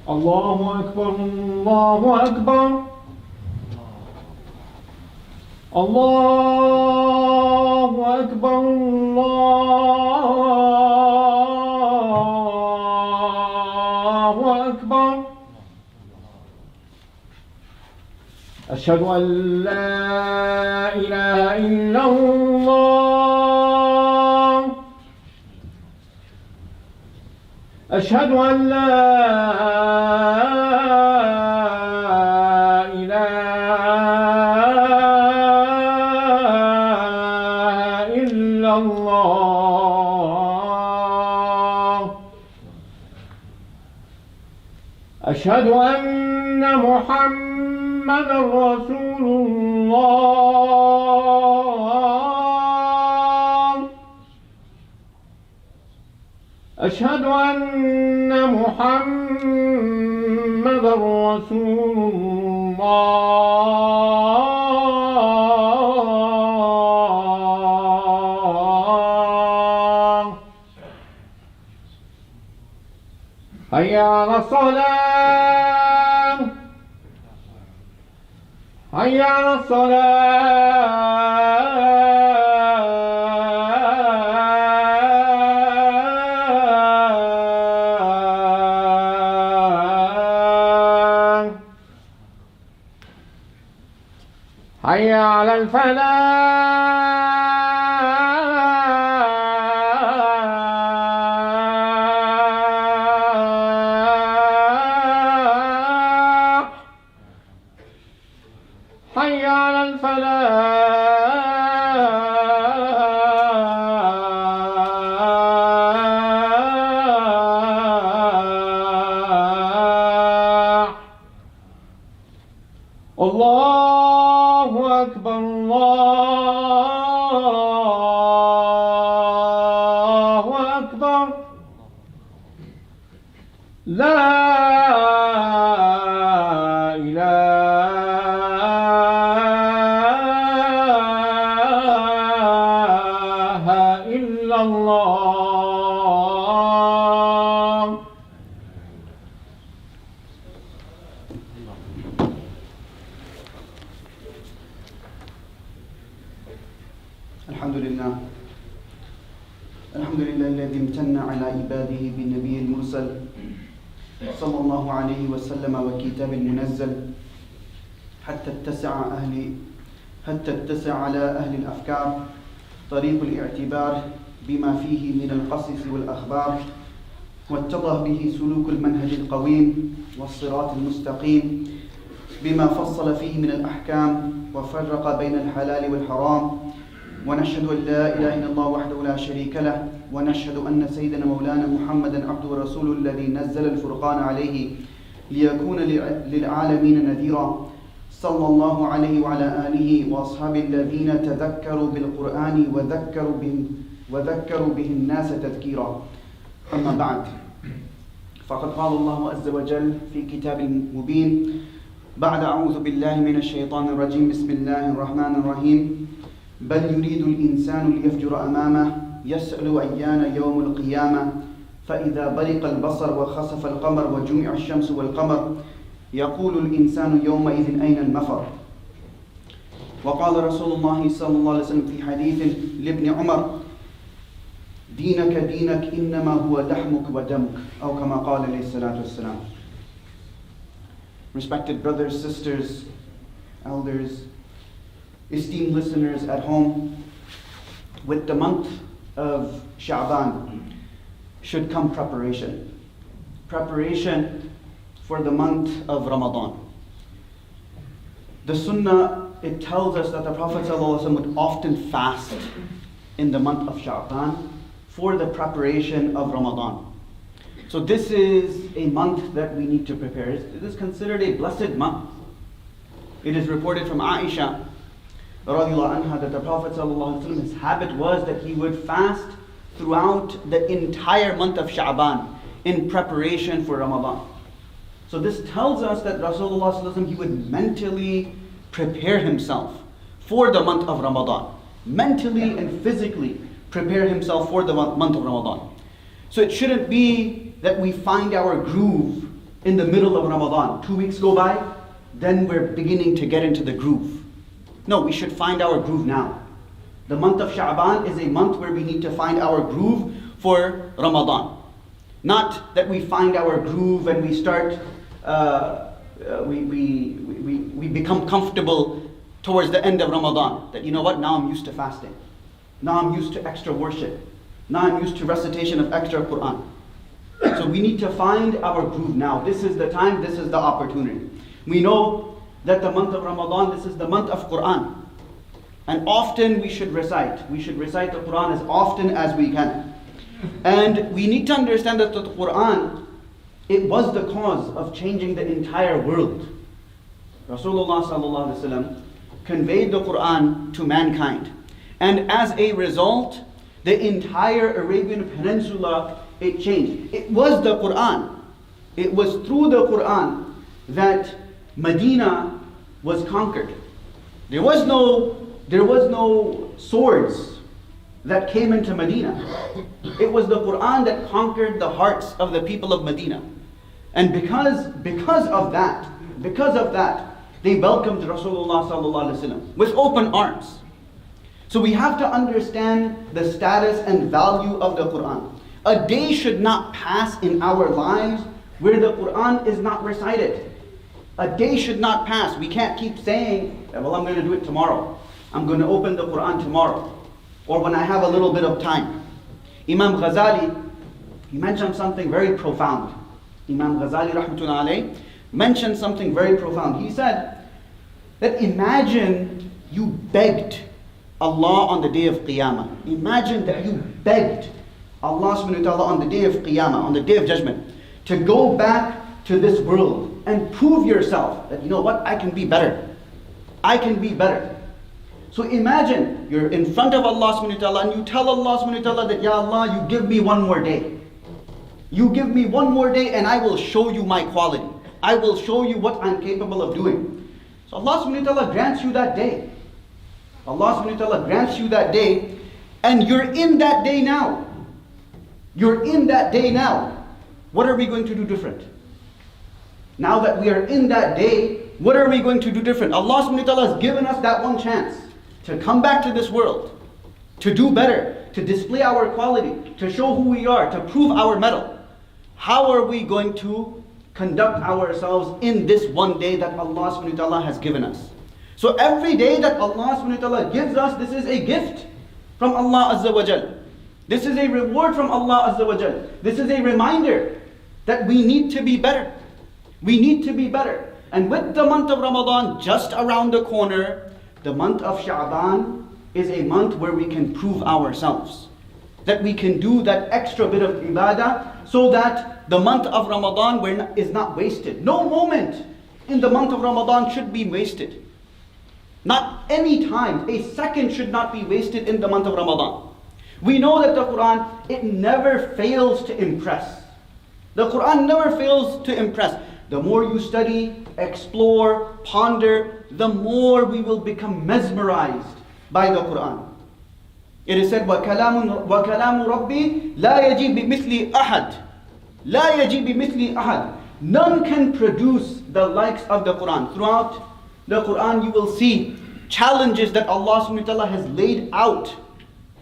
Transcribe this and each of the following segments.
الله أكبر الله أكبر الله أكبر الله أكبر أشهد أن لا إله إلا الله أشهد أن لا إله إلا الله أشهد أن محمدًا رسول الله أشهد أن محمدًا رسول الله حي على الصلاة حي على الصلاة حي على الفلاح الله. الحمد لله الذي امتن على عباده بالنبي المرسل صلى الله عليه وسلم وكتاب المنزل حتى اتسع على أهل الأفكار طريق الاعتبار بما فيه من القصص والأخبار، واتضح به سلوك المنهج القويم والصراط المستقيم بما فصل فيه من الأحكام وفرق بين الحلال والحرام. ونشهد أن لا إله إلا الله وحده لا شريك له، ونشهد أن سيدنا مولانا محمدا عبده ورسوله الذي نزل الفرقان عليه ليكون للعالمين نذيرا، صلى الله عليه وعلى آله وأصحابه الذين تذكروا بالقرآن وذكروا به الناس تذكيرا. أما بعد، فقد قال الله عز وجل في كتاب مبين بعد أعوذ بالله من الشيطان الرجيم بسم الله الرحمن الرحيم بل يريد الإنسان ليفجر أمامه يسأل أيان يوم القيامة فإذا برق البصر وخسف القمر وجمع الشمس والقمر يقول الإنسان يومئذ أين المفر. وقال رسول الله صلى الله عليه وسلم في حديث لابن عمر دينك دينك إنما هو لحمك ودمك أو كما قال عليه الصلاة والسلام. Respected brothers, sisters, elders, esteemed listeners at home, with the month of Sha'ban should come preparation. Preparation for the month of Ramadan. The Sunnah, it tells us that the Prophet ﷺ would often fast in the month of Sha'ban for the preparation of Ramadan. So this is a month that we need to prepare. It is considered a blessed month. It is reported from Aisha radiallahu anha that the Prophet ﷺ, his habit was that he would fast throughout the entire month of Sha'ban in preparation for Ramadan. So this tells us that Rasulullah ﷺ, he would mentally prepare himself for the month of Ramadan. Mentally and physically prepare himself for the month of Ramadan. So it shouldn't be that we find our groove in the middle of Ramadan. 2 weeks go by, then we're beginning to get into the groove. No, we should find our groove now. The month of Sha'ban is a month where we need to find our groove for Ramadan. Not that we find our groove and we start, we become comfortable towards the end of Ramadan. That, you know what, now I'm used to fasting. Now I'm used to extra worship. Now I'm used to recitation of extra Quran. So we need to find our groove now. This is the time, this is the opportunity. We know that the month of Ramadan, this is the month of Quran. And often we should recite. We should recite the Quran as often as we can. And we need to understand that the Quran, it was the cause of changing the entire world. Rasulullah sallallahu alaihi wasallam conveyed the Quran to mankind. And as a result, the entire Arabian Peninsula, it changed. It was the Quran. It was through the Quran that Medina was conquered. There was no swords that came into Medina. It was the Quran that conquered the hearts of the people of Medina. And because of that, they welcomed Rasulullah sallallahu alaihi wasallam with open arms. So we have to understand the status and value of the Quran. A day should not pass in our lives where the Quran is not recited. A day should not pass. We can't keep saying, well, I'm going to do it tomorrow. I'm going to open the Quran tomorrow. Or when I have a little bit of time. Imam Ghazali, he mentioned something very profound. Imam Ghazali rahmatullahi alayhi mentioned something very profound. He said that imagine you begged Allah on the day of Qiyamah. Imagine that you begged Allah subhanahu wa ta'ala on the day of Qiyamah, on the day of judgment, to go back to this world and prove yourself that, you know what, I can be better. I can be better. So imagine you're in front of Allah subhanahu wa ta'ala and you tell Allah subhanahu wa ta'ala that, Ya Allah, you give me one more day. You give me one more day and I will show you my quality. I will show you what I'm capable of doing. So Allah subhanahu wa ta'ala grants you that day. Allah subhanahu wa ta'ala grants you that day, And you're in that day now. You're in that day now. What are we going to do different? Now that we are in that day, what are we going to do different? Allah subhanahu wa ta'ala has given us that one chance to come back to this world, to do better, to display our quality, to show who we are, to prove our mettle. How are we going to conduct ourselves in this one day that Allah subhanahu wa ta'ala has given us? So every day that Allah subhanahu wa ta'ala gives us, this is a gift from Allah Azza wa Jal. This is a reward from Allah Azza wa Jal. This is a reminder that we need to be better. We need to be better. And with the month of Ramadan just around the corner, the month of Sha'ban is a month where we can prove ourselves. That we can do that extra bit of ibadah so that the month of Ramadan is not wasted. No moment in the month of Ramadan should be wasted. Not any time, a second should not be wasted in the month of Ramadan. We know that the Quran, it never fails to impress. The Quran never fails to impress. The more you study, explore, ponder, the more we will become mesmerized by the Quran. It is said, وَكَلَامُ رَبِّي لَا يَجِي بِمِثْلِ أَحَدٍ لَا يَجِي بِمِثْلِ أَحَدٍ. None can produce the likes of the Quran. Throughout the Quran you will see challenges that Allah subhanahu wa ta'ala has laid out.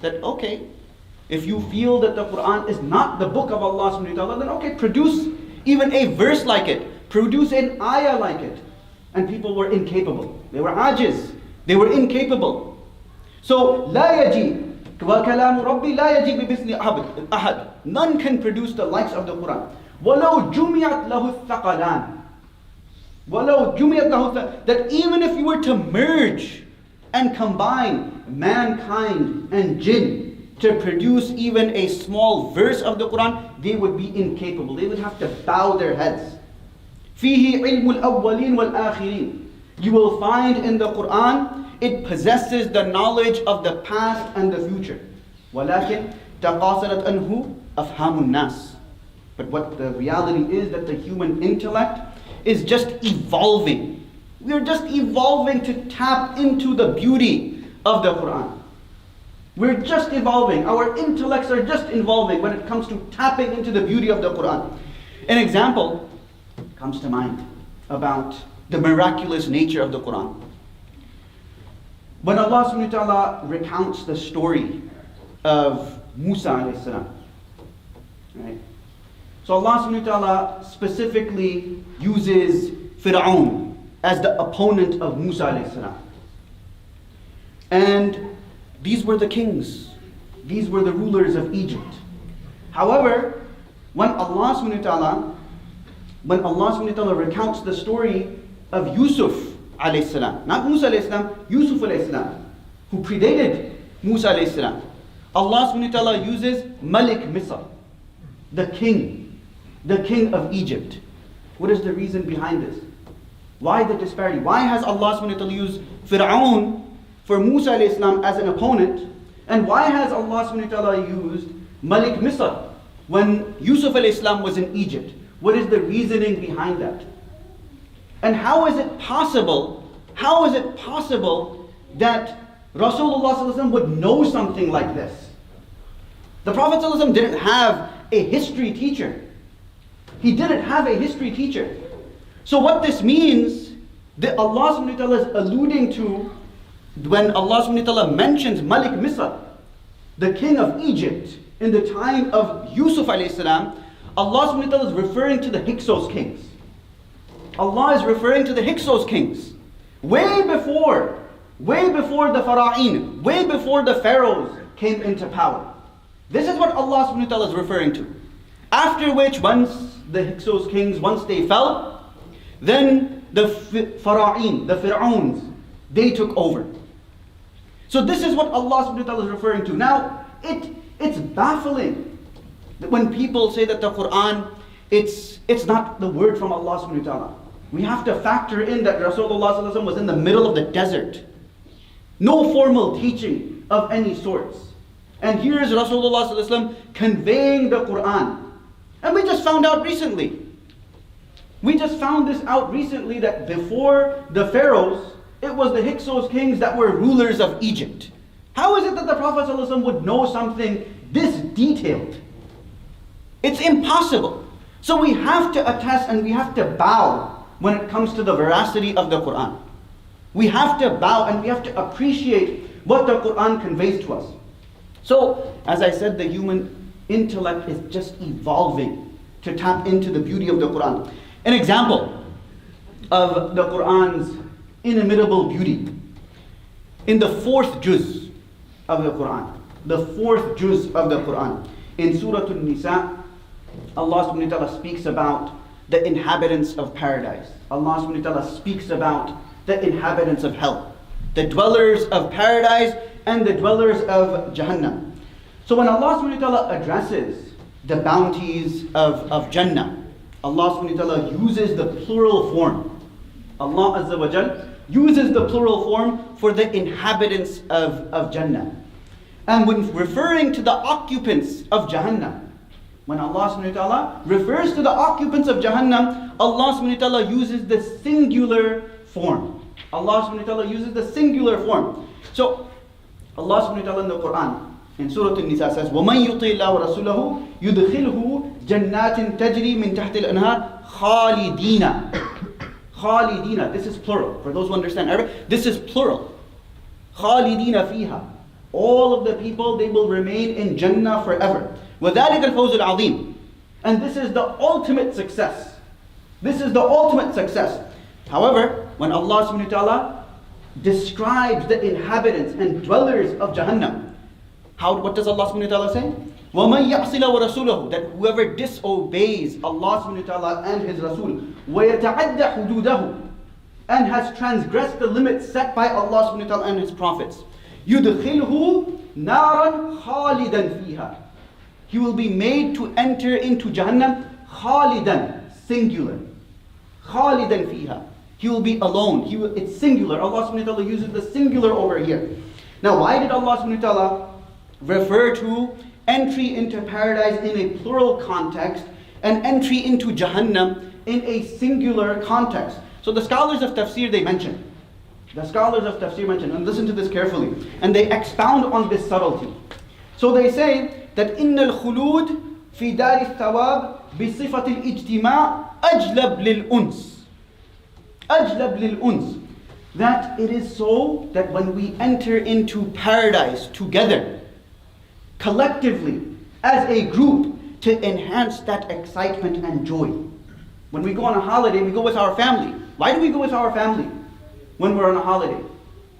That okay, if you feel that the Quran is not the book of Allah subhanahu wa ta'ala, then okay, produce even a verse like it. Produce an ayah like it. And people were incapable. They were ajiz. They were incapable. So, لا يجي وَكَلَامُ رَبِّي لَا يَجِي بِمِثْلِ أَحَدٍ. None can produce the likes of the Quran. وَلَوْ جُمِعَتْ لَهُ الثَّقَلَانِ. وَلَوْ جُمِعَتْ لَهُ. That even if you were to merge and combine mankind and jinn to produce even a small verse of the Quran, they would be incapable. They would have to bow their heads. فِيهِ عِلْمُ الْأَوَّلِينَ وَالْآخِرِينَ. You will find in the Quran, it possesses the knowledge of the past and the future. وَلَكِنْ تَقَاصَرَتْ أَنْهُ أَفْهَامُ النَّاسِ. But what the reality is that the human intellect is just evolving. We are just evolving to tap into the beauty of the Quran. We're just evolving. Our intellects are just evolving when it comes to tapping into the beauty of the Quran. An example comes to mind about the miraculous nature of the Quran. When Allah subhanahu wa ta'ala recounts the story of Musa alayhi salam, right? So Allah subhanahu wa ta'ala specifically uses Fir'aun as the opponent of Musa alayhi salam. And these were the kings. These were the rulers of Egypt. However, when Allah subhanahu wa ta'ala recounts the story of Yusuf alayhi salam, not Musa alayhi salam, Yusuf alayhi salam, who predated Musa alayhi salam, Allah subhanahu wa ta'ala uses Malik Misr, the king of Egypt. What is the reason behind this? Why the disparity? Why has Allah subhanahu wa ta'ala used Fir'aun for Musa alayhi salam as an opponent? And why has Allah subhanahu wa ta'ala used Malik Misr when Yusuf alayhi salam was in Egypt? What is the reasoning behind that? And how is it possible that Rasulullah sallallahu alaihi wasallam would know something like this? The Prophet sallallahu alaihi wasallam didn't have a history teacher. He didn't have a history teacher. So what this means, that Allah subhanahu wa ta'ala is alluding to when Allah subhanahu wa ta'ala mentions Malik Misr, the king of Egypt, in the time of Yusuf alayhi salam, Allah subhanahu wa ta'ala is referring to the Hyksos kings. Allah is referring to the Hyksos kings. Way before the Fara'in, way before the pharaohs came into power. This is what Allah subhanahu wa ta'ala is referring to. After which, once the Hyksos kings, once they fell, then the Fara'in, the Fir'auns, they took over. So this is what Allah subhanahu wa ta'ala is referring to. Now, it's baffling that when people say that the Quran, it's not the word from Allah subhanahu wa ta'ala. We have to factor in that Rasulullah sallallahu alaihi wasallam was in the middle of the desert. No formal teaching of any sorts. And here is Rasulullah sallallahu alaihi wasallam conveying the Quran. And we just found out recently. We just found this out recently that before the pharaohs, it was the Hyksos kings that were rulers of Egypt. How is it that the Prophet ﷺ would know something this detailed? It's impossible. So we have to attest and we have to bow when it comes to the veracity of the Quran. We have to bow and we have to appreciate what the Quran conveys to us. So, as I said, the human intellect is just evolving to tap into the beauty of the Quran. An example of the Quran's inimitable beauty. In the 4th juz of the Quran, the 4th juz of the Quran, in Surah An-Nisa, Allah subhanahu wa ta'ala speaks about the inhabitants of paradise. Allah subhanahu wa ta'ala speaks about the inhabitants of hell, the dwellers of paradise and the dwellers of Jahannam. So when Allah subhanahu wa ta'ala addresses the bounties of Jannah, Allah subhanahu wa ta'ala uses the plural form. Allah Azza wa Jal uses the plural form for the inhabitants of Jannah. And when referring to the occupants of Jahannam, when Allah subhanahu wa ta'ala refers to the occupants of Jahannam, Allah subhanahu wa ta'ala uses the singular form. Allah subhanahu wa ta'ala uses the singular form. So Allah subhanahu wa ta'ala in the Quran, in Surah An-Nisa says, وَمَنْ يُطِعِ اللَّهَ وَرَسُولَهُ يُدْخِلْهُ جَنَّاتٍ تَجْرِي مِنْ تَحْتِ الْأَنْهَارِ خَالِدِينَ. Khalidina, this is plural. For those who understand Arabic, this is plural. Khalidina fiha. All of the people, they will remain in Jannah forever. وَذَلِكَ الْفَوْزُ الْعَظِيمُ. And this is the ultimate success. This is the ultimate success. However, when Allah subhanahu wa ta'ala describes the inhabitants and dwellers of Jahannam, what does Allah subhanahu wa ta'ala say? وَمَنْ يَعْصِ اللَّهَ وَرَسُولَهُ. That whoever disobeys Allah subhanahu wa ta'ala and His Rasul, وَيَتَعَدَّ حُدُودَهُ, and has transgressed the limits set by Allah subhanahu wa ta'ala and His prophets, يُدْخِلْهُ نَارًا خَالِدًا فِيهَا. He will be made to enter into Jahannam khalidan, singular. Khalidan fiha. He will be alone. It's singular. Allah subhanahu wa ta'ala uses the singular over here. Now, why did Allah subhanahu wa ta'ala refer to entry into paradise in a plural context and entry into Jahannam in a singular context? So the scholars of tafsir, they mention. And listen to this carefully. And they expound on this subtlety. So they say that إن الخلود في دار الثواب بصفة الاجتماع أجلب للأنس. That it is so that when we enter into paradise together, collectively, as a group, to enhance that excitement and joy. When we go on a holiday, we go with our family. Why do we go with our family when we're on a holiday?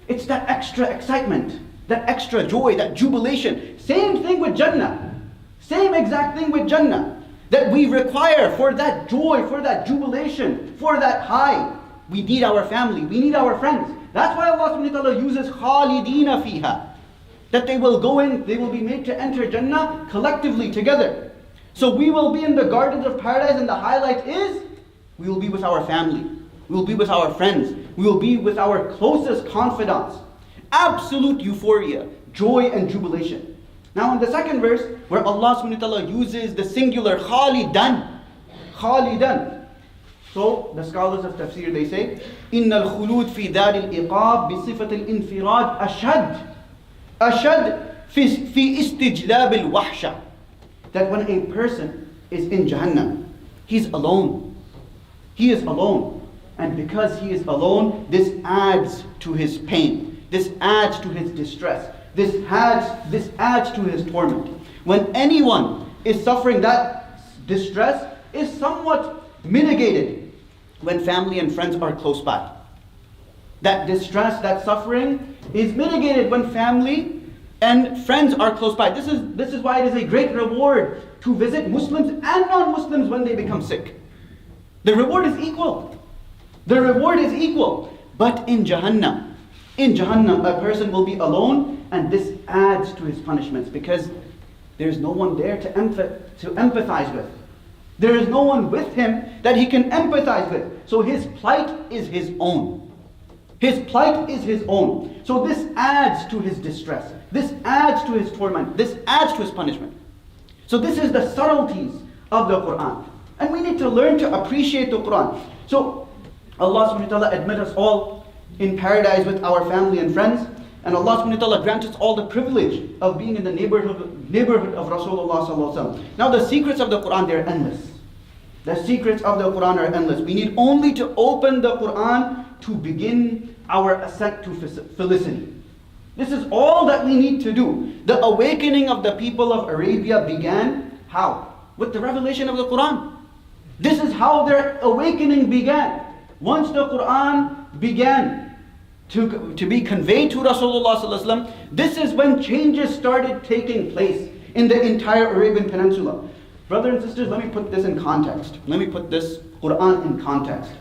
It's that extra excitement, that extra joy, that jubilation. Same thing with Jannah. Same exact thing with Jannah. That we require for that joy, for that jubilation, for that high. We need our family, we need our friends. That's why Allah subhanahu wa ta'ala uses khalidina fiha. That they will go in, they will be made to enter Jannah collectively together. So we will be in the gardens of paradise, and the highlight is we will be with our family. We will be with our friends. We will be with our closest confidants. Absolute euphoria, joy and jubilation. Now in the second verse, where Allah subhanahu wa ta'ala uses the singular khalidan. So the scholars of tafsir, they say, إِنَّ الْخُلُودِ فِي دَارِ الْإِقَابِ بِصِفَةِ الْإِنْفِرَادِ أَشَدْ فِي إِسْتِجْلَابِ الْوَحْشَةِ. That when a person is in Jahannam, he's alone. He is alone. And because he is alone, this adds to his pain. This adds to his distress. This adds to his torment. When anyone is suffering, that distress is somewhat mitigated when family and friends are close by. That distress, that suffering is mitigated when family and friends are close by. This is why it is a great reward to visit Muslims and non-Muslims when they become sick. The reward is equal. The reward is equal. But in Jahannam, a person will be alone, and this adds to his punishments because there's no one there to empathize with. There is no one with him that he can empathize with. So his plight is his own. His plight is his own. So this adds to his distress. This adds to his torment. This adds to his punishment. So this is the subtleties of the Quran. And we need to learn to appreciate the Quran. So Allah subhanahu wa ta'ala admit us all in paradise with our family and friends. And Allah subhanahu wa ta'ala grant us all the privilege of being in the neighborhood of Rasulullah sallallahu alaihi wasallam. Now the secrets of the Quran, they're endless. The secrets of the Quran are endless. We need only to open the Quran to begin our ascent to felicity. This is all that we need to do. The awakening of the people of Arabia began how? With the revelation of the Quran. This is how their awakening began. Once the Quran began to be conveyed to Rasulullah sallallahu alaihi wasallam, this is when changes started taking place in the entire Arabian Peninsula. Brothers and sisters, let me put this in context. Let me put this Quran in context.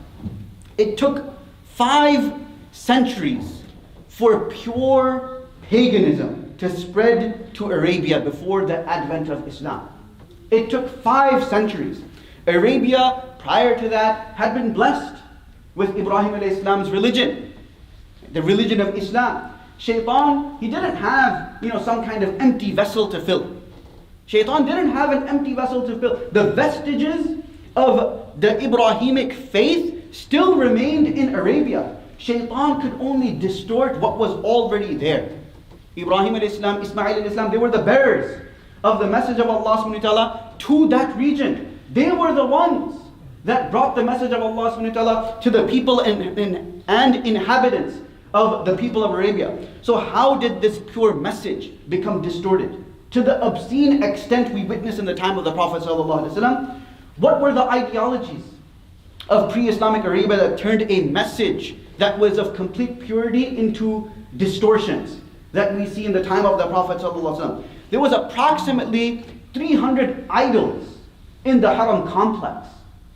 It took 5 centuries for pure paganism to spread to Arabia before the advent of Islam. It took 5 centuries. Arabia, prior to that, had been blessed with Ibrahim alayhi salam's religion, the religion of Islam. Shaitan, he didn't have, some kind of empty vessel to fill. Shaitan didn't have an empty vessel to fill. The vestiges of the Ibrahimic faith still remained in Arabia. Shaitan could only distort what was already there. Ibrahim alayhi salam, Ismail alayhi salam, they were the bearers of the message of Allah subhanahu wa ta'ala to that region. They were the ones that brought the message of Allah subhanahu wa ta'ala to the people and inhabitants of the people of Arabia. So how did this pure message become distorted to the obscene extent we witness in the time of the Prophet sallallahu alaihi wasallam? What were the ideologies of pre-Islamic Arabia that turned a message that was of complete purity into distortions that we see in the time of the Prophet sallallahu alaihi wasallam? There was approximately 300 idols in the Haram complex.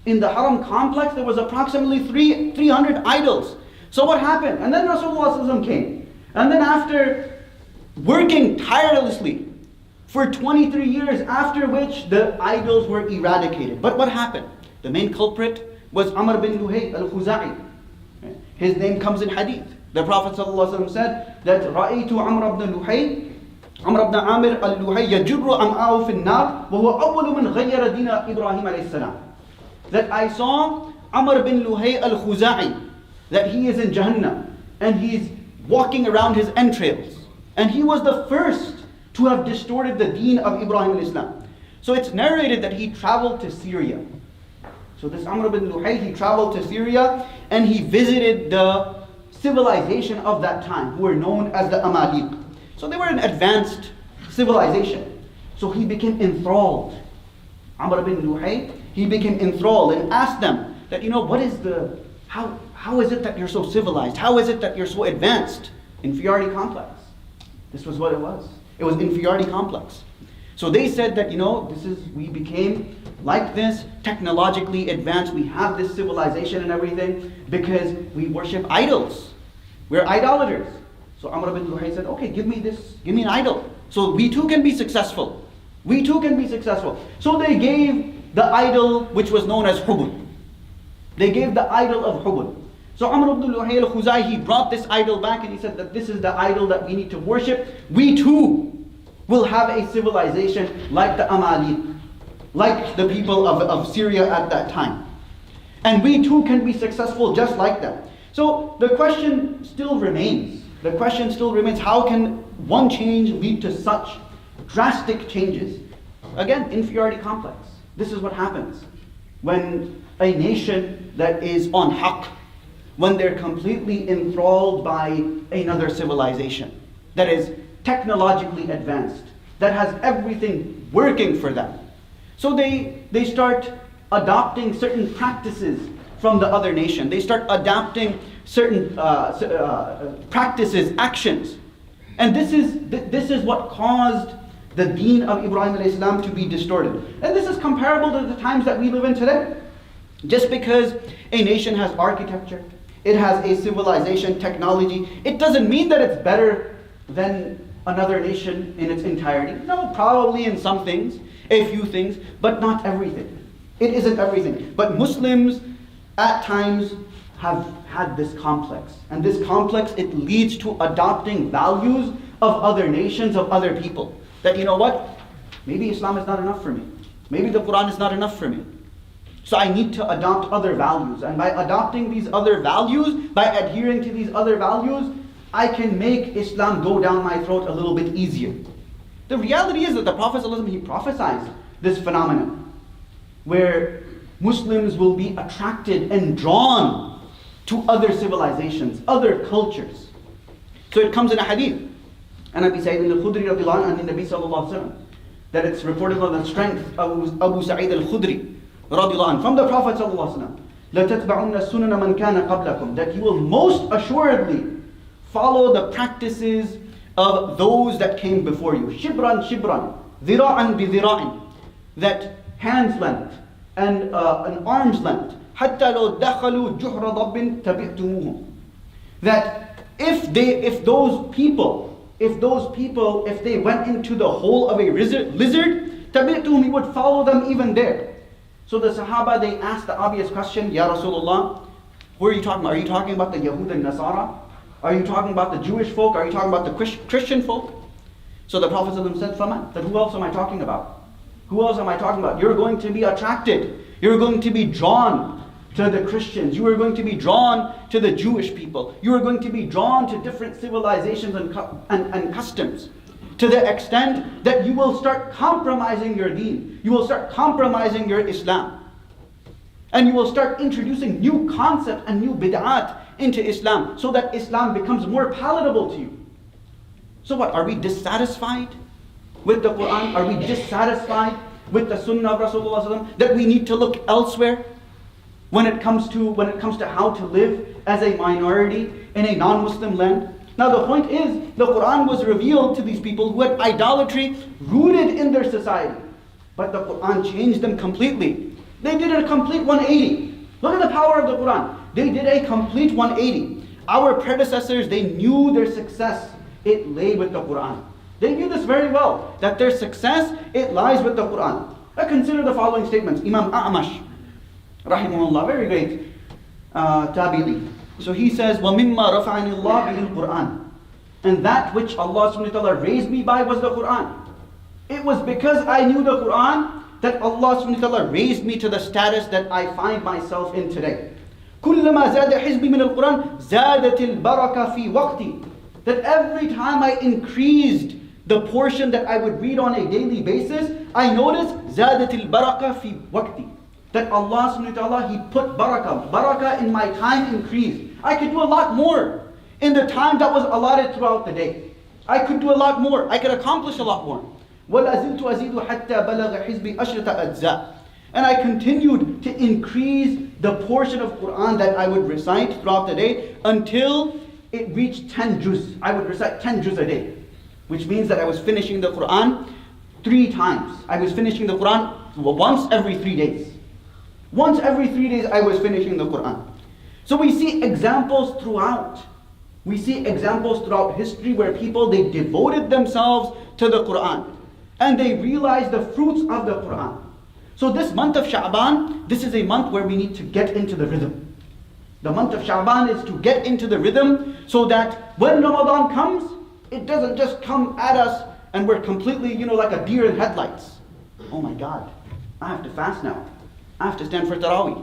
In the Haram complex, there was approximately 300 idols. So what happened? And then Rasulullah came. And then after working tirelessly for 23 years, after which the idols were eradicated. But what happened? The main culprit was Amr bin Luhay al-Khuza'i. His name comes in hadith. The Prophet ﷺ said that رَأَيْتُ عَمْرَ بْنَ لُحَيْ عمر بن عامر اللُّحَيْ يَجُرُّ أَمْعَهُ فِي النَّارِ وَهُوَ أَوَّلُ مَنْ غَيَّرَ دِينَ إِبْرَاهِيمَ عَلَيْهِ السَّلَامِ. That I saw Amr bin Luhay al-Khuza'i, that he is in Jahannam and he's walking around his entrails. And he was the first to have distorted the deen of Ibrahim al-Islam. So it's narrated that he traveled to Syria. So this Amr bin Luhay, he traveled to Syria and he visited the civilization of that time, who were known as the Amalek. So they were an advanced civilization. So he became enthralled. Amr bin Luhay, he became enthralled and asked them that, what is how is it that you're so civilized? How is it that you're so advanced? Inferiority complex. This was what it was. It was inferiority complex. So they said that, we became like this, technologically advanced. We have this civilization and everything because we worship idols. We're idolaters. So Amr bin Luhay said, okay, give me an idol. So we too can be successful. We too can be successful. So they gave the idol which was known as Hubud. They gave the idol of Hubud. So Amr ibn Luhay al-Khuzai, he brought this idol back and he said that this is the idol that we need to worship. We too will have a civilization like the Amalek, like the people of Syria at that time. And we too can be successful just like that. So the question still remains. The question still remains, how can one change lead to such drastic changes? Again, inferiority complex. This is what happens when a nation that is on haqq, when they're completely enthralled by another civilization that is technologically advanced, that has everything working for them. So they start adopting certain practices from the other nation. They start adopting certain practices, actions. And this is what caused the deen of Ibrahim alayhi salam to be distorted. And this is comparable to the times that we live in today. Just because a nation has architecture, it has a civilization, technology, it doesn't mean that it's better than another nation in its entirety. No, probably in some things, a few things, but not everything. It isn't everything. But Muslims at times have had this complex. And this complex, it leads to adopting values of other nations, of other people. That, maybe Islam is not enough for me. Maybe the Quran is not enough for me. So I need to adopt other values. And by adopting these other values, by adhering to these other values, I can make Islam go down my throat a little bit easier. The reality is that the Prophet ﷺ, he prophesied this phenomenon where Muslims will be attracted and drawn to other civilizations, other cultures. So it comes in a hadith, and Abi Sa'id al-Khudri radiallahu anhu, and Nabi sallallahu alaihi wasallam, that it's reported on the strength of Abu Sa'id al-Khudri radiallahu anhu, from the Prophet sallallahu alaihi wasallam, لَتَتْبَعُنَّ سُنَنَ مَنْ كَانَ قَبْلَكُمْ, that you will most assuredly follow the practices of those that came before you. Shibran, shibran, dhira'an bi dhira'in, that hand's length and an arm's length. حَتَّى لَوْ دَخَلُوا جُحْرَ ضَبٍّ تَبِعْتُمُوهُمْ, that if they went into the hole of a lizard, تَبِعْتُمُوهُمْ, you would follow them even there. So the Sahaba, they asked the obvious question, Ya Rasulullah, who are you talking about? Are you talking about the Yahud and Nasara? Are you talking about the Jewish folk? Are you talking about the Christian folk? So the Prophet said, Faman, that who else am I talking about? Who else am I talking about? You're going to be attracted. You're going to be drawn to the Christians. You are going to be drawn to the Jewish people. You are going to be drawn to different civilizations and customs, to the extent that you will start compromising your deen. You will start compromising your Islam. And you will start introducing new concepts and new bid'at into Islam, so that Islam becomes more palatable to you. So what, are we dissatisfied with the Quran? Are we dissatisfied with the Sunnah of Rasulullah that we need to look elsewhere when it comes to how to live as a minority in a non-Muslim land? Now the point is, the Quran was revealed to these people who had idolatry rooted in their society. But the Quran changed them completely. They did a complete 180. Look at the power of the Quran. They did a complete 180. Our predecessors, they knew their success, it lay with the Quran. They knew this very well, that their success, it lies with the Quran. Now consider the following statements. Imam A'mash, rahimahullah, very great tabi'i. So he says, وَمِمَّا رَفَعَنِ اللَّهِ بِهِ الْقُرْآنِ, and that which Allah subhanahu wa ta'ala raised me by was the Quran. It was because I knew the Quran that Allah subhanahu wa ta'ala raised me to the status that I find myself in today. كُلَّمَا زَادَ حِزْبِي مِنَ الْقُرْآنِ زَادَتِ الْبَرَكَةِ فِي وَقْتِي, that every time I increased the portion that I would read on a daily basis, I noticed زَادَتِ الْبَرَكَةِ فِي وَقْتِي, that Allah subhanahu wa ta'ala, He put barakah in my time increased. I could do a lot more in the time that was allotted throughout the day. I could do a lot more. I could accomplish a lot more. وَلَزِلْتُ أَزِيدُ حَتَّى بَلَغَ حِزْبِي أَشْرَةَ أَجْزَاء, and I continued to increase the portion of Quran that I would recite throughout the day until it reached 10 juz. I would recite 10 juz a day, which means that I was finishing the Quran 3 times. I was finishing the Quran once every 3 days. Once every 3 days I was finishing the Quran. So we see examples throughout. We see examples throughout history where people, they devoted themselves to the Quran and they realized the fruits of the Quran. So this month of Sha'ban, this is a month where we need to get into the rhythm. The month of Sha'ban is to get into the rhythm so that when Ramadan comes, it doesn't just come at us and we're completely, like a deer in headlights. Oh my God, I have to fast now. I have to stand for Taraweeh.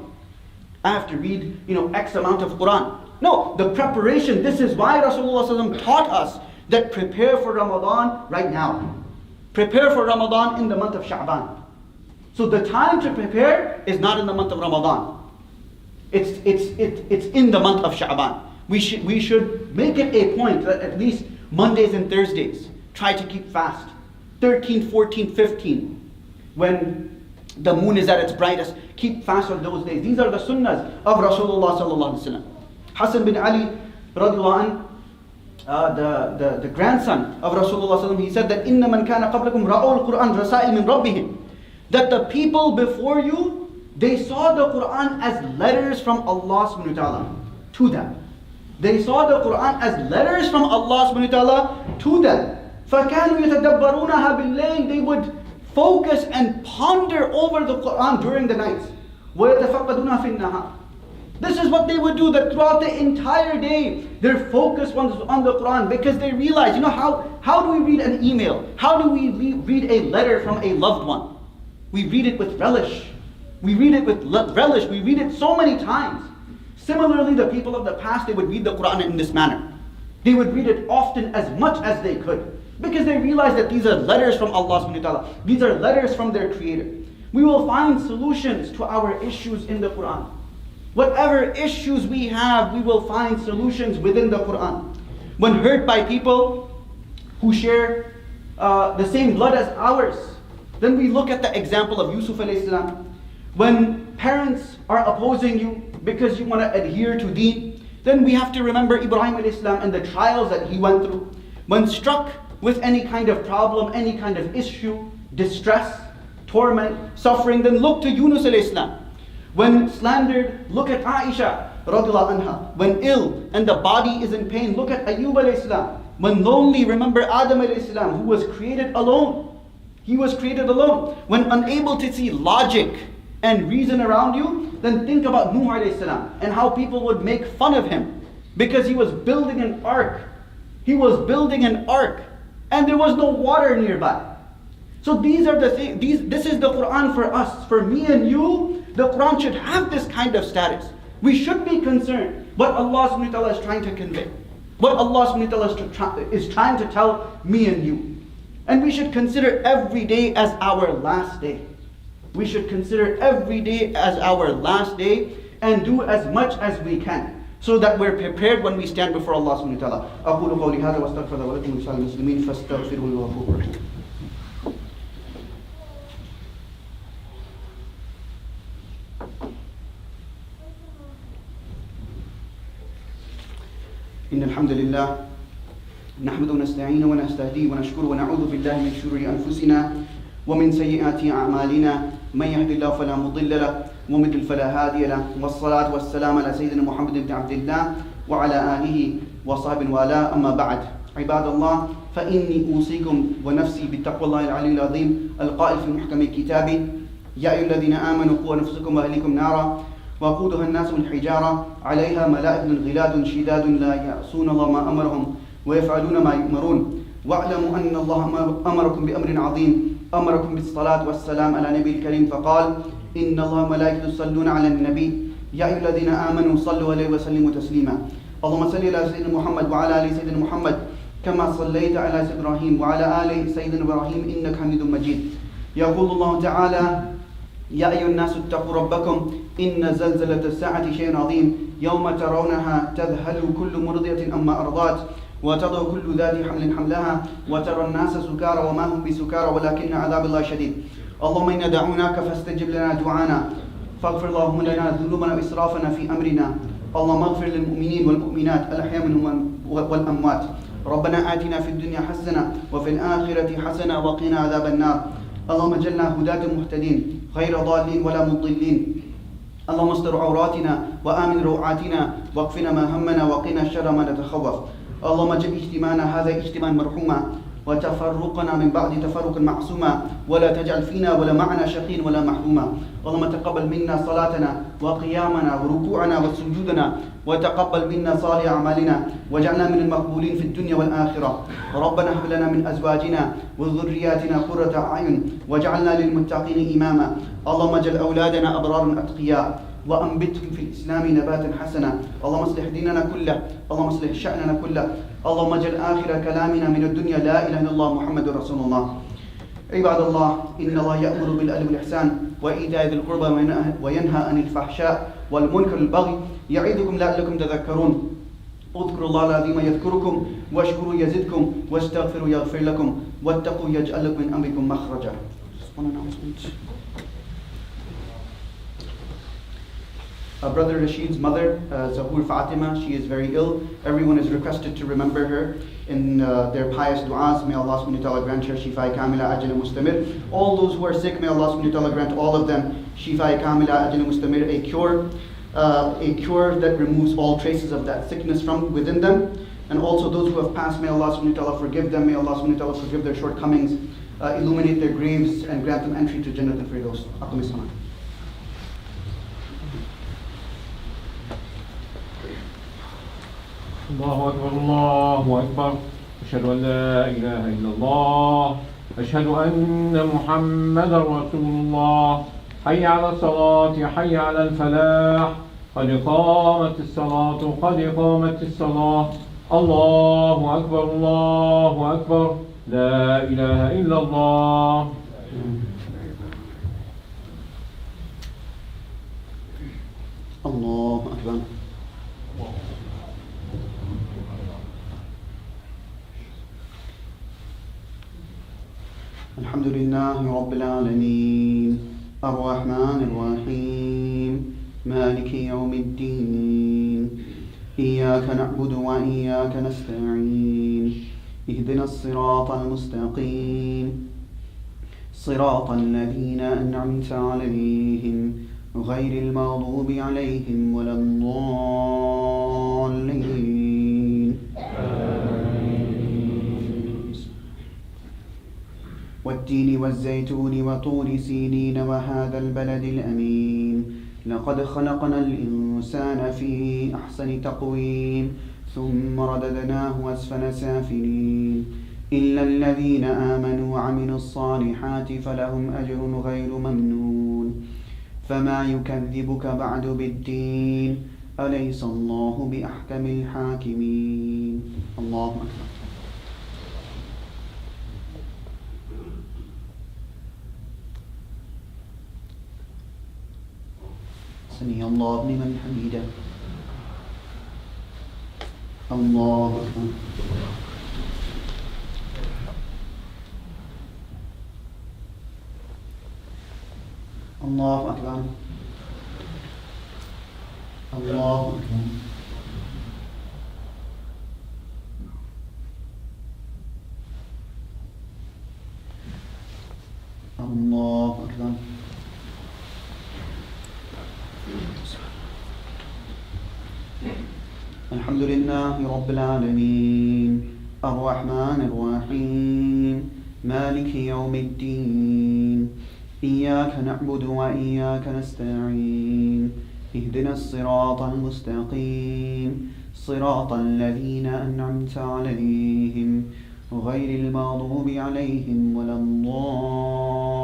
I have to read, X amount of Quran. No, the preparation, this is why Rasulullah ﷺ taught us that prepare for Ramadan right now. Prepare for Ramadan in the month of Sha'ban. So the time to prepare is not in the month of Ramadan. It's in the month of Sha'ban. We should make it a point that at least Mondays and Thursdays, try to keep fast. 13, 14, 15, when the moon is at its brightest, keep fast on those days. These are the sunnahs of Rasulullah sallallahu alaihi wasallam. Hassan bin Ali radiallahu anh, the grandson of Rasulullah sallallahu alaihi wasallam, he said that إِنَّ مَنْ كَانَ قَبْلَكُمْ رَأَوْا الْقُرْآنَ رَسَائِلٍ مِنْ رَبِّهِمْ, that the people before you, they saw the Quran as letters from Allah subhanahu wa ta'ala to them. They saw the Quran as letters from Allah subhanahu wa ta'ala to them. فَكَانُوا يَتَدَبَّرُونَهَا بِاللَّيْلِ, they would focus and ponder over the Quran during the night. وَيَتَفَقَّدُونَهَا فِي النَّهَارِ, this is what they would do, that throughout the entire day, their focus was on the Quran, because they realized, how do we read an email? How do we read a letter from a loved one? We read it with relish. We read it with relish. We read it so many times. Similarly, the people of the past, they would read the Quran in this manner. They would read it often, as much as they could, because they realized that these are letters from Allah subhanahu wa ta'ala. These are letters from their Creator. We will find solutions to our issues in the Quran. Whatever issues we have, we will find solutions within the Quran. When hurt by people who share the same blood as ours, then we look at the example of Yusuf alayhi salam. When parents are opposing you because you want to adhere to deen, then we have to remember Ibrahim alayhi salam and the trials that he went through. When struck with any kind of problem, any kind of issue, distress, torment, suffering, then look to Yunus alayhi salam. When slandered, look at Aisha radiallahu anha. When ill and the body is in pain, look at Ayyub alayhi salam. When lonely, remember Adam alayhi salam, who was created alone. He was created alone. When unable to see logic and reason around you, then think about Nuh alayhi salam and how people would make fun of him because he was building an ark. He was building an ark and there was no water nearby. So these are the things, this is the Quran for us. For me and you, the Quran should have this kind of status. We should be concerned what Allah subhanahu wa ta'ala is trying to convey. What Allah subhanahu wa ta'ala is trying to tell me and you. And we should consider every day as our last day. We should consider every day as our last day and do as much as we can, so that we're prepared when we stand before Allah subhanahu wa ta'ala. أقول قولي هذا وأستغفر الله ولكم ولسائر المسلمين فاستغفروه إنه هو الغفور الرحيم. إن الحمد لله نحمده ونستعينه ونستهديه ونشكره ونعوذ بالله من شرور أنفسنا ومن سيئات أعمالنا من يهد الله فلا مضل له ومن يضلل فلا هادي له والصلاة والسلام على سيدنا محمد بن عبد الله وعلى آله وصحبه والاه أما بعد عباد الله فإني أوصيكم ونفسي بتقوى الله العلي العظيم القائل في محكم كتابه يا أيها الذين آمنوا قوا أنفسكم وأهليكم نارا وقودها الناس والحجارة عليها ملائكة غلاد شداد لا يعصون الله ما أمرهم ويفعلون ما يؤمرون واعلموا أن الله أمركم بأمر عظيم أمركم بالصلاة والسلام على نبي الكريم فقال إن الله ملائكته يصلون على النبي يا أيها الذين آمنوا صلوا عليه وسلموا تسليما اللهم صل على سيدنا محمد وعلى آل سيدنا محمد كما صليت على سيدنا إبراهيم وعلى آل سيدنا إبراهيم إنك حميد مجيد يقول الله تعالى يا أيها الناس اتقوا ربكم إن زلزلة الساعة شيء عظيم يوم ترونها تذهل كل مرضية أما أرضات وتضع كل ذات حمل حملها وترى الناس سكارى وما هم بسكارى ولكن عذاب الله شديد اللهم إنا دعوناك فاستجب لنا دعانا فاغفر اللهم لنا ذنوبنا وإسرافنا في أمرنا اللهم اغفر للمؤمنين والمؤمنات الأحياء منهم والأموات ربنا آتنا في الدنيا حسنة وفي الآخرة حسنة وقنا عذاب النار اللهم اجعلنا هداة مهتدين غير ضالين ولا مضلين اللهم استر عوراتنا وآمن روعاتنا واكفنا ما همنا وقنا شر ما نتخوف اللهم اجعل اجتماعنا هذا اجتماعا مرحوما وتفرقنا من بعد تفرقا معصوما ولا تجعل فينا ولا معنا شقيا ولا محروما اللهم تقبل منا صلاتنا وقيامنا وركوعنا وسجودنا وتقبل منا صالح أعمالنا واجعلنا من المقبولين في الدنيا والآخرة ربنا هب لنا من أزواجنا وذرياتنا قرة أعين واجعلنا للمتقين إماما اللهم اجعل أولادنا أبرارا أتقياء وأنبتهم في الإسلام نباتا حسنا اللهم اصلح ديننا كله اللهم اصلح شأننا كله اللهم اجعل آخر كلامنا من الدنيا لا إله إلا الله محمد رسول الله عباد الله إن الله يأمر بالعدل والإحسان وإيتاء ذي القربى وينهى عن الفحشاء والمنكر والبغي يعظكم لعلكم تذكرون اذكروا الله العظيم يذكركم واشكروا يزدكم واستغفروا يغفر لكم واتقوا يجعل لكم من أمركم مخرجا. Brother Rashid's mother, Zahur Fatima, she is very ill. Everyone is requested to remember her in their pious du'as. May Allah subhanahu wa ta'ala grant her Shifa Kamila Ajala Mustamir. All those who are sick, may Allah subhanahu wa ta'ala grant all of them Shifa Kamila Ajala Mustamir, a cure that removes all traces of that sickness from within them. And also those who have passed, may Allah subhanahu wa ta'ala forgive them. May Allah subhanahu wa ta'ala forgive their shortcomings, illuminate their graves, and grant them entry to Jannat al-Firdaus. Aqim as-salam. الله أكبر الله أكبر أشهد أن لا إله إلا الله أشهد أن محمدا رسول الله حي على الصلاة حي على الفلاح قد قامت الصلاة قد قامت الصلاة الله أكبر الله أكبر لا إله إلا الله. الله أكبر. الحمد لله رب العالمين الرحمن الرحيم مالك يوم الدين إياك نعبد وإياك نستعين اهدنا الصراط المستقيم صراط الذين أنعمت عليهم غير المغضوب عليهم ولا الضالين. والتين والزيتون وطور سينين وهذا البلد الأمين لقد خلقنا الإنسان في أحسن تقويم ثم رددناه أسفل سافلين إلا الذين آمنوا وعملوا الصالحات فلهم أجر غير ممنون. فما يكذبك بعد بالدين أليس الله بأحكم الحاكمين. الله أكبر. سمع الله لمن حمده. الله أكبر. الله أكبر. الله أكبر. الله أكبر. الحمد لله رب العالمين الرحمن الرحيم مالك يوم الدين إياك نعبد وإياك نستعين اهدنا الصراط المستقيم صراط الذين أنعمت عليهم غير المغضوب عليهم ولا الضالين.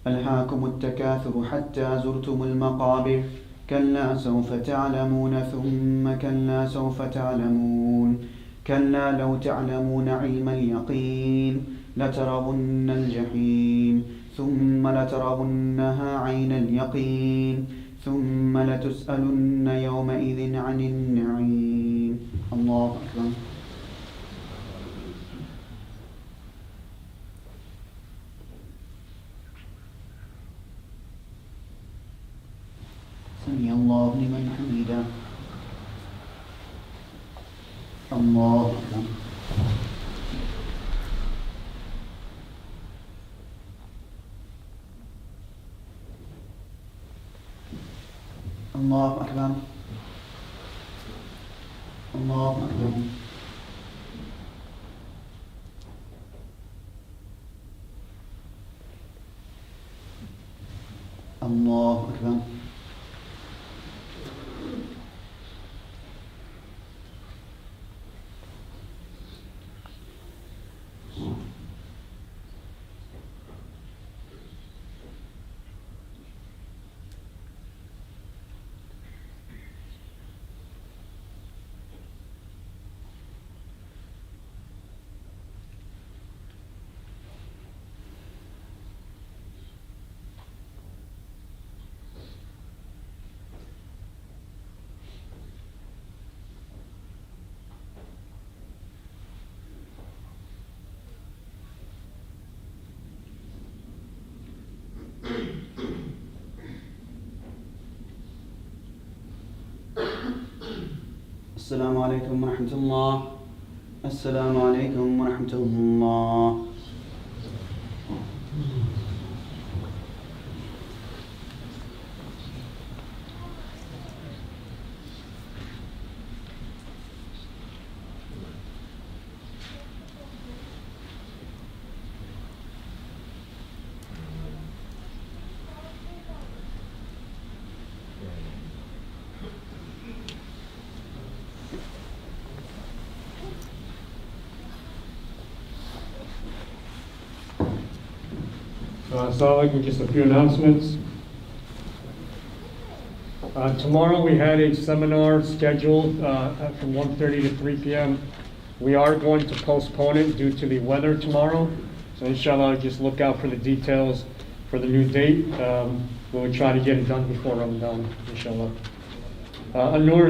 ألهاكم التكاثر حتى زرتم المقابر كلا سوف تعلمون ثم كلا سوف تعلمون كلا لو تعلمون علم اليقين لترون الجحيم ثم لترونها عين اليقين ثم لتسألن يومئذ عن النعيم. الله أكبر. سمع الله لمن حمده. الله أكبر. الله أكبر. الله أكبر. الله أكبر. السلام عليكم ورحمة الله. السلام عليكم ورحمة الله. Assalamu alaikum, just a few announcements. Tomorrow we had a seminar scheduled from 1:30 to 3 p.m. We are going to postpone it due to the weather tomorrow. So inshallah, just look out for the details for the new date. We will try to get it done before Ramadan, inshallah. Anur